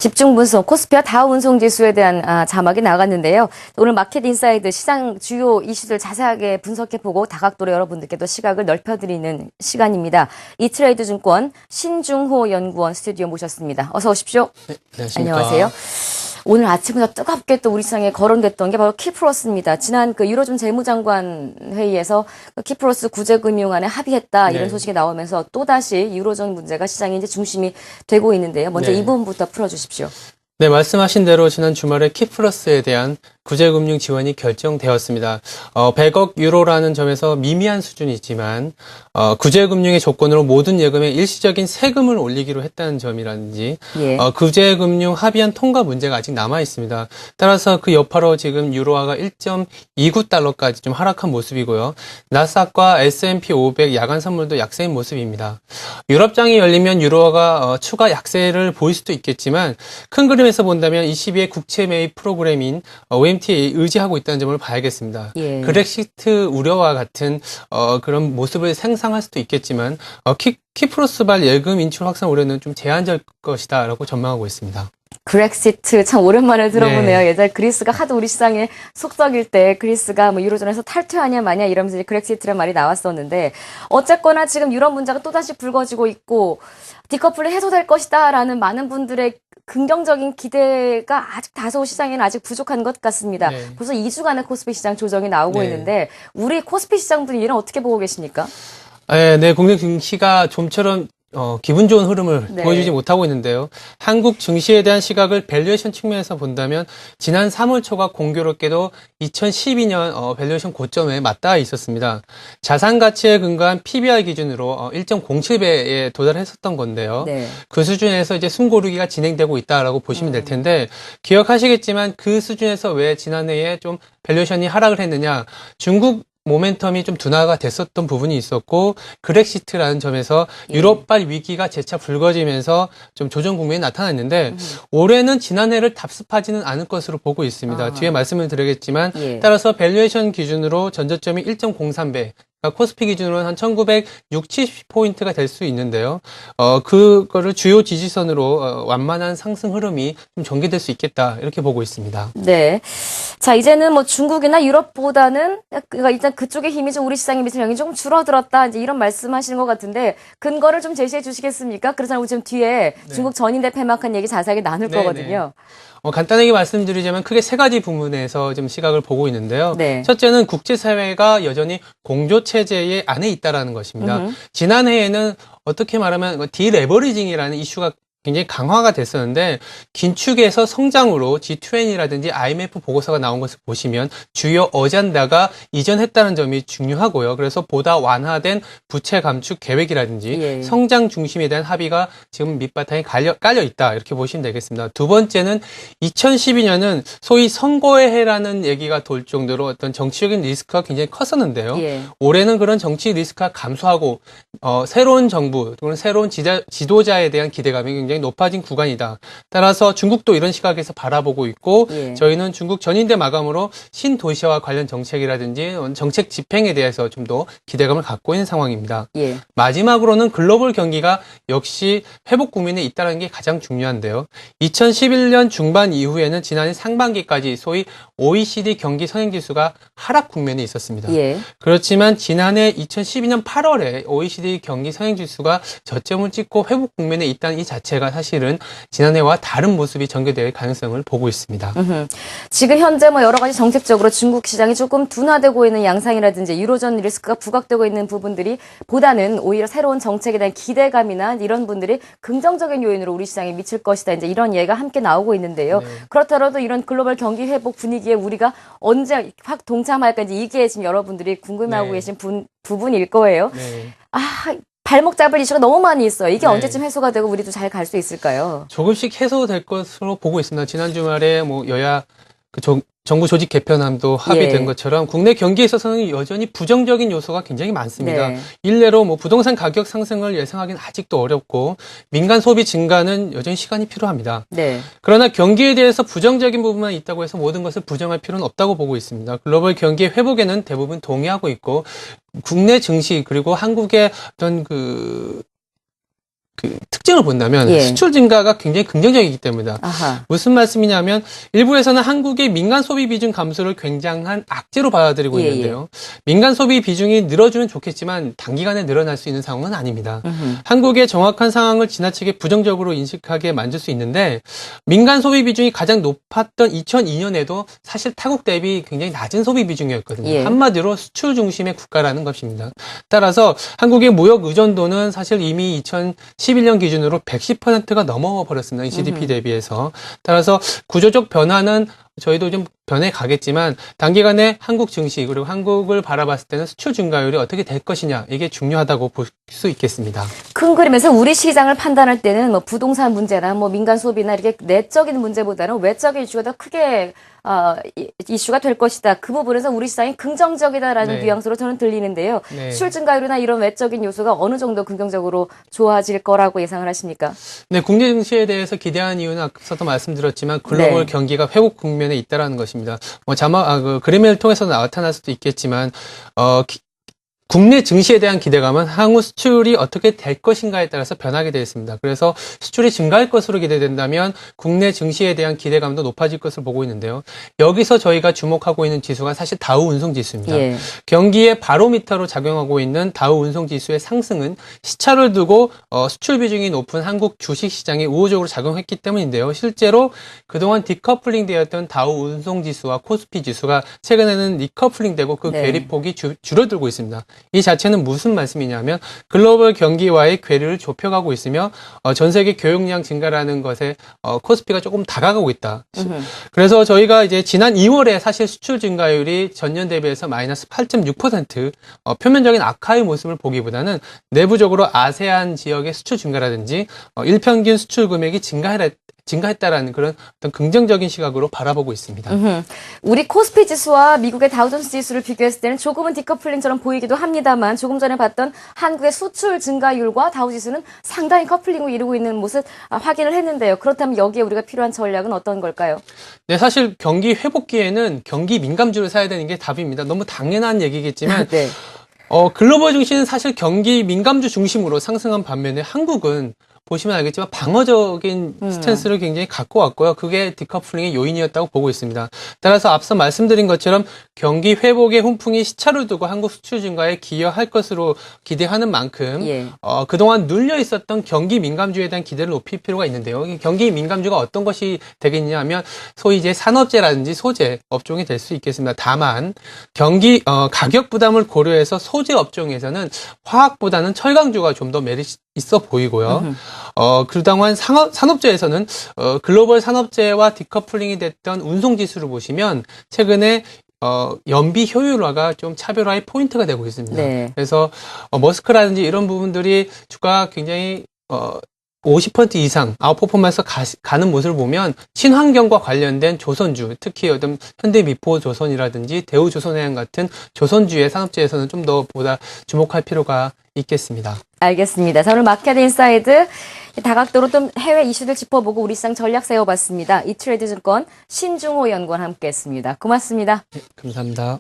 집중 분석, 코스피와 다우 운송지수에 대한 자막이 나갔는데요. 오늘 마켓 인사이드 시장 주요 이슈들 자세하게 분석해보고 다각도로 여러분들께도 시각을 넓혀드리는 시간입니다. 이트레이드 증권 신중호 연구원 스튜디오 모셨습니다. 어서 오십시오. 네, 안녕하십니까. 안녕하세요. 오늘 아침부터 뜨겁게 또 우리 시장에 거론됐던 게 바로 키프로스입니다. 지난 그 유로존 재무장관 회의에서 키프로스 구제금융안에 합의했다 이런 소식이 나오면서 또다시 유로존 문제가 시장의 이제 중심이 되고 있는데요. 먼저 이 부분부터 풀어주십시오. 네, 말씀하신 대로 지난 주말에 키프로스에 대한 구제금융 지원이 결정되었습니다. 100억 유로라는 점에서 미미한 수준이지만 구제금융의 조건으로 모든 예금에 일시적인 세금을 올리기로 했다는 점이라든지 구제금융 합의안 통과 문제가 아직 남아 있습니다. 따라서 그 여파로 지금 유로화가 1.29달러까지 좀 하락한 모습이고요. 나스닥과 S&P 500 야간 선물도 약세인 모습입니다. 유럽장이 열리면 유로화가 추가 약세를 보일 수도 있겠지만 큰 그림에서 본다면 22의 국채 매입 프로그램인 OMT에 의지하고 있다는 점을 봐야겠습니다. 브렉시트 우려와 같은 그런 모습을 생상할 수도 있겠지만 키프로스발 예금 인출 확산 우려는 좀 제한적 것이다라고 전망하고 있습니다. 브렉시트 참 오랜만에 들어보네요. 예전에 그리스가 하도 우리 시장에 속썩일 때 그리스가 뭐 유로존에서 탈퇴하냐 마냐 이러면서 이제 브렉시트란 말이 나왔었는데 어쨌거나 지금 유럽 문제가 또다시 불거지고 있고 디커플이 해소될 것이다라는 많은 분들의 긍정적인 기대가 아직 다소 시장에는 아직 부족한 것 같습니다. 벌써 2주간의 코스피 시장 조정이 나오고 있는데 우리 코스피 시장분이 이런 어떻게 보고 계십니까? 네, 국내 증시가 좀처럼 기분 좋은 흐름을 보여주지 못하고 있는데요. 한국 증시에 대한 시각을 밸류에이션 측면에서 본다면 지난 3월 초가 공교롭게도 2012년 밸류에이션 고점에 맞닿아 있었습니다. 자산 가치에 근거한 PBR 기준으로 1.07배에 도달했었던 건데요. 그 수준에서 이제 숨고르기가 진행되고 있다라고 보시면 될 텐데 기억하시겠지만 그 수준에서 왜 지난해에 좀 밸류에이션이 하락을 했느냐? 중국 모멘텀이 좀 둔화가 됐었던 부분이 있었고 그렉시트라는 점에서 유럽발 위기가 재차 불거지면서 좀 조정 국면이 나타났는데 올해는 지난해를 답습하지는 않을 것으로 보고 있습니다. 뒤에 말씀을 드리겠지만 따라서 밸류에이션 기준으로 전저점이 1.03배 그러니까 코스피 기준으로는 한 1960, 70포인트가 될 수 있는데요. 그거를 주요 지지선으로 완만한 상승 흐름이 좀 전개될 수 있겠다 이렇게 보고 있습니다. 네. 자, 이제는 뭐 중국이나 유럽보다는 그러니까 일단 그쪽의 힘이 좀 우리 시장에 미치는 영향이 조금 줄어들었다 이제 이런 말씀하시는 것 같은데 근거를 좀 제시해 주시겠습니까? 그래서 우리 지금 뒤에 중국 전인대 폐막한 얘기 자세하게 나눌 거거든요. 간단하게 말씀드리자면 크게 세 가지 부분에서 좀 시각을 보고 있는데요. 첫째는 국제사회가 여전히 공조체제 안에 있다는 것입니다. 지난해에는 어떻게 말하면 디레버리징이라는 이슈가 굉장히 강화가 됐었는데 긴축에서 성장으로 G20이라든지 IMF 보고서가 나온 것을 보시면 주요 어젠다가 이전했다는 점이 중요하고요. 그래서 보다 완화된 부채 감축 계획이라든지 성장 중심에 대한 합의가 지금 밑바탕에 깔려 있다 이렇게 보시면 되겠습니다. 두 번째는 2012년은 소위 선거의 해라는 얘기가 돌 정도로 어떤 정치적인 리스크가 굉장히 컸었는데요. 올해는 그런 정치 리스크가 감소하고 새로운 정부 또는 새로운 지도자에 대한 기대감이 굉장히 높아진 구간이다. 따라서 중국도 이런 시각에서 바라보고 있고 저희는 중국 전인대 마감으로 신도시화 관련 정책이라든지 정책 집행에 대해서 좀 더 기대감을 갖고 있는 상황입니다. 마지막으로는 글로벌 경기가 역시 회복 국면에 있다는 게 가장 중요한데요. 2011년 중반 이후에는 지난해 상반기까지 소위 OECD 경기 선행지수가 하락 국면에 있었습니다. 그렇지만 지난해 2012년 8월에 OECD 경기 선행지수가 저점을 찍고 회복 국면에 있다는 이 자체가 사실은 지난해와 다른 모습이 전개될 가능성을 보고 있습니다. 지금 현재 뭐 여러 가지 정책적으로 중국 시장이 조금 둔화되고 있는 양상이라든지 유로존 리스크가 부각되고 있는 부분들이 보다는 오히려 새로운 정책에 대한 기대감이나 이런 분들이 긍정적인 요인으로 우리 시장에 미칠 것이다. 이제 이런 얘기가 함께 나오고 있는데요. 그렇더라도 이런 글로벌 경기 회복 분위기에 우리가 언제 확 동참할까 이제 이게 지금 여러분들이 궁금해하고 계신 부분일 거예요. 발목 잡을 이슈가 너무 많이 있어요. 이게 언제쯤 해소가 되고 우리도 잘 갈 수 있을까요? 조금씩 해소될 것으로 보고 있습니다. 지난 주말에 뭐 여야 정부 조직 개편안도 합의된 것처럼 국내 경기에 있어서는 여전히 부정적인 요소가 굉장히 많습니다. 일례로 뭐 부동산 가격 상승을 예상하기는 아직도 어렵고 민간 소비 증가는 여전히 시간이 필요합니다. 그러나 경기에 대해서 부정적인 부분만 있다고 해서 모든 것을 부정할 필요는 없다고 보고 있습니다. 글로벌 경기의 회복에는 대부분 동의하고 있고 국내 증시 그리고 한국의 어떤 특징을 본다면 예. 수출 증가가 굉장히 긍정적이기 때문이다. 아하. 무슨 말씀이냐면 일부에서는 한국의 민간 소비 비중 감소를 굉장한 악재로 받아들이고 예, 있는데요. 민간 소비 비중이 늘어주면 좋겠지만 단기간에 늘어날 수 있는 상황은 아닙니다. 한국의 정확한 상황을 지나치게 부정적으로 인식하게 만들 수 있는데 민간 소비 비중이 가장 높았던 2002년에도 사실 타국 대비 굉장히 낮은 소비 비중이었거든요. 예. 한마디로 수출 중심의 국가라는 것입니다. 따라서 한국의 무역 의존도는 사실 이미 2011년 기준으로 110%가 넘어버렸습니다. GDP 대비해서. 따라서 구조적 변화는 저희도 좀 변해 가겠지만 단기간에 한국 증시 그리고 한국을 바라봤을 때는 수출 증가율이 어떻게 될 것이냐 이게 중요하다고 볼 수 있겠습니다. 큰 그림에서 우리 시장을 판단할 때는 뭐 부동산 문제나 뭐 민간 소비나 이렇게 내적인 문제보다는 외적인 이슈가 더 크게 이슈가 될 것이다. 그 부분에서 우리 시장이 긍정적이다라는 네. 뉘앙스로 저는 들리는데요. 네. 수출 증가율이나 이런 외적인 요소가 어느 정도 긍정적으로 좋아질 거라고 예상을 하십니까? 네, 국내 증시에 대해서 기대한 이유는 앞서도 말씀드렸지만 글로벌 네. 경기가 회복 국면에 있다라는 것입니다. 뭐 그림을 통해서 나타날 수도 있겠지만 국내 증시에 대한 기대감은 향후 수출이 어떻게 될 것인가에 따라서 변하게 되어 있습니다. 그래서 수출이 증가할 것으로 기대된다면 국내 증시에 대한 기대감도 높아질 것을 보고 있는데요. 여기서 저희가 주목하고 있는 지수가 사실 다우 운송지수입니다. 예. 경기의 바로미터로 작용하고 있는 다우 운송지수의 상승은 시차를 두고 수출 비중이 높은 한국 주식시장에 우호적으로 작용했기 때문인데요. 실제로 그동안 디커플링 되었던 다우 운송지수와 코스피 지수가 최근에는 리커플링 되고 그 네. 괴리폭이 줄어들고 있습니다. 이 자체는 무슨 말씀이냐면 글로벌 경기와의 괴리를 좁혀가고 있으며 전 세계 교역량 증가라는 것에 코스피가 조금 다가가고 있다. 그래서 저희가 이제 지난 2월에 사실 수출 증가율이 전년 대비해서 마이너스 8.6% 표면적인 악화의 모습을 보기보다는 내부적으로 아세안 지역의 수출 증가라든지 일평균 수출 금액이 증가했다라는 그런 어떤 긍정적인 시각으로 바라보고 있습니다. 우리 코스피 지수와 미국의 다우존스 지수를 비교했을 때는 조금은 디커플링처럼 보이기도 합니다만 조금 전에 봤던 한국의 수출 증가율과 다우 지수는 상당히 커플링을 이루고 있는 모습 확인을 했는데요. 그렇다면 여기에 우리가 필요한 전략은 어떤 걸까요? 네, 사실 경기 회복기에는 경기 민감주를 사야 되는 게 답입니다. 너무 당연한 얘기겠지만 네. 글로벌 증시는 사실 경기 민감주 중심으로 상승한 반면에 한국은 보시면 알겠지만 방어적인 스탠스를 굉장히 갖고 왔고요. 그게 디커플링의 요인이었다고 보고 있습니다. 따라서 앞서 말씀드린 것처럼 경기 회복의 훈풍이 시차를 두고 한국 수출 증가에 기여할 것으로 기대하는 만큼 예. 그동안 눌려 있었던 경기 민감주에 대한 기대를 높일 필요가 있는데요. 이 경기 민감주가 어떤 것이 되겠냐 하면 소위 이제 산업재라든지 소재 업종이 될 수 있겠습니다. 다만 경기 가격 부담을 고려해서 소재 업종에서는 화학보다는 철강주가 좀 더 메리트 있어 보이고요. 그동안 산업재에서는 글로벌 산업재와 디커플링이 됐던 운송지수를 보시면 최근에 연비 효율화가 좀 차별화의 포인트가 되고 있습니다. 네. 그래서 머스크라든지 이런 부분들이 주가 굉장히 50% 이상 아웃퍼포먼스 가는 모습을 보면 친환경과 관련된 조선주, 특히 어떤 현대미포조선이라든지 대우조선해양 같은 조선주의 산업재에서는 좀 더 보다 주목할 필요가 있겠습니다. 알겠습니다. 자, 오늘 마켓 인사이드 다각도로 좀 해외 이슈들 짚어보고 우리 시장 전략 세워봤습니다. 이트레이드증권 신중호 연구원 함께했습니다. 고맙습니다. 네, 감사합니다.